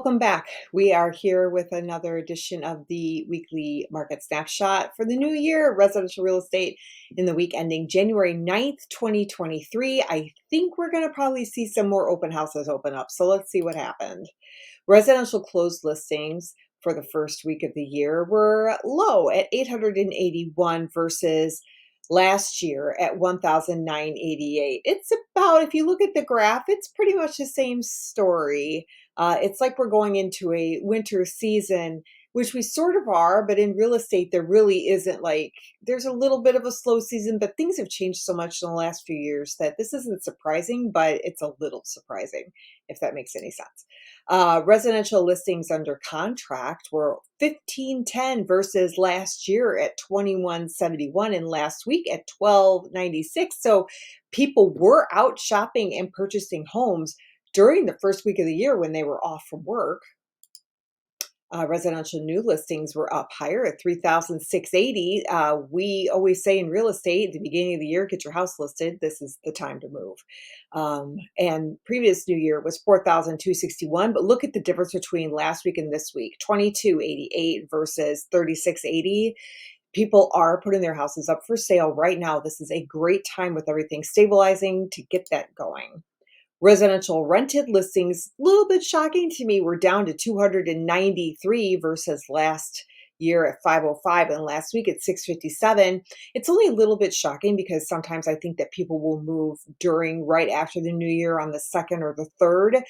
Welcome back. We are here with another edition of the weekly market snapshot for the new year, residential real estate in the week ending January 9th, 2023. I think we're going to probably see some more open houses open up. So let's see what happened. Residential closed listings for the first week of the year were low at 881 versus last year at 1,988. It's about, if you look at the graph, it's pretty much the same story. It's like we're going into a winter season, which we sort of are, but in real estate, there really isn't there's a little bit of a slow season, but things have changed so much in the last few years that this isn't surprising, but it's a little surprising, if that makes any sense. Residential listings under contract were 1510 versus last year at 2171 and last week at 1296. So people were out shopping and purchasing homes during the first week of the year when they were off from work. Residential new listings were up higher at 3,680. We always say in real estate at the beginning of the year, get your house listed. This is the time to move. And previous new year was 4,261. But look at the difference between last week and this week, 2,288 versus 3,680. People are putting their houses up for sale right now. This is a great time with everything stabilizing to get that going. Residential rented listings, a little bit shocking to me, were down to 293 versus last year at 505 and last week at 657. It's only a little bit shocking because sometimes I think that people will move right after the new year on the 2nd or the 3rd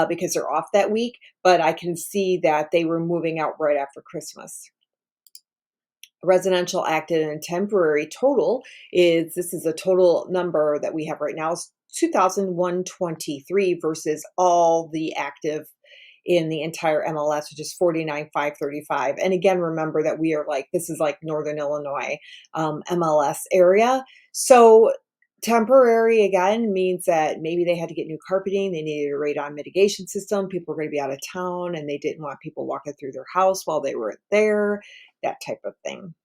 because they're off that week. But I can see that they were moving out right after Christmas. Residential active and temporary total this is a total number that we have right now, is 2,123 versus all the active in the entire MLS, which is 49,535. And again, remember that we are this is like Northern Illinois MLS area. So temporary again means that maybe they had to get new carpeting, they needed a radon mitigation system, people were going to be out of town and they didn't want people walking through their house while they were there, that type of thing.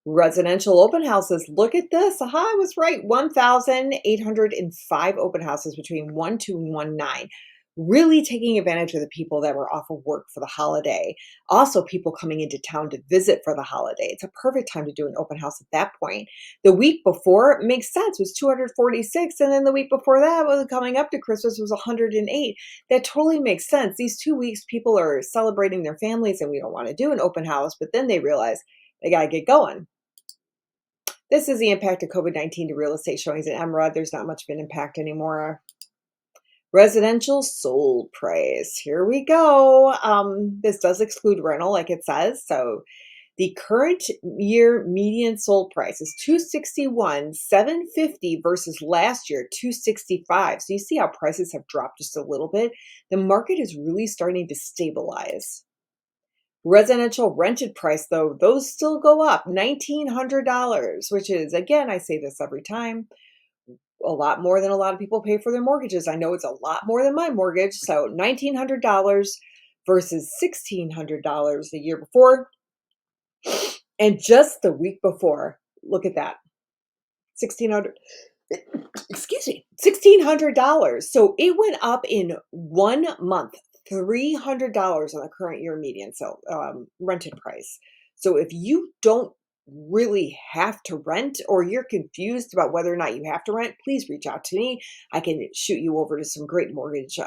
Residential open houses. Look at this. Aha, I was right. 1,805 open houses between 1/2 and 1/9. Really taking advantage of the people that were off of work for the holiday. Also, people coming into town to visit for the holiday. It's a perfect time to do an open house at that point. The week before, it makes sense, was 246. And then the week before that, was coming up to Christmas, was 108. That totally makes sense. These 2 weeks, people are celebrating their families and we don't want to do an open house, but then they realize they got to get going. This is the impact of COVID-19 to real estate showings in Emerald. There's not much of an impact anymore. Residential sold price. Here we go. This does exclude rental, like it says. So the current year median sold price is 261,750 versus last year 265. So you see how prices have dropped just a little bit. The market is really starting to stabilize. Residential rented price, though, those still go up, $1,900, which is, again, I say this every time, a lot more than a lot of people pay for their mortgages. I know it's a lot more than my mortgage. So $1,900 versus $1,600 the year before. And just the week before, look at that, 1,600. Excuse me, $1,600. So it went up in 1 month, $300 on the current year median, so rented price. So if you don't really have to rent or you're confused about whether or not you have to rent, please reach out to me. I can shoot you over to some great mortgage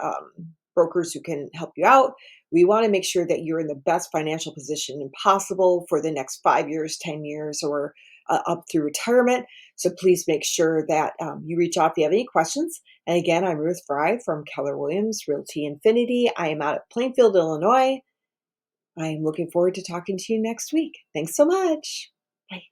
brokers who can help you out. We want to make sure that you're in the best financial position possible for the next 5 years, 10 years, or up through retirement. So please make sure that you reach out if you have any questions. And again, I'm Ruth Frey from Keller Williams Realty Infinity. I am out at Plainfield, Illinois. I am looking forward to talking to you next week. Thanks so much. Bye.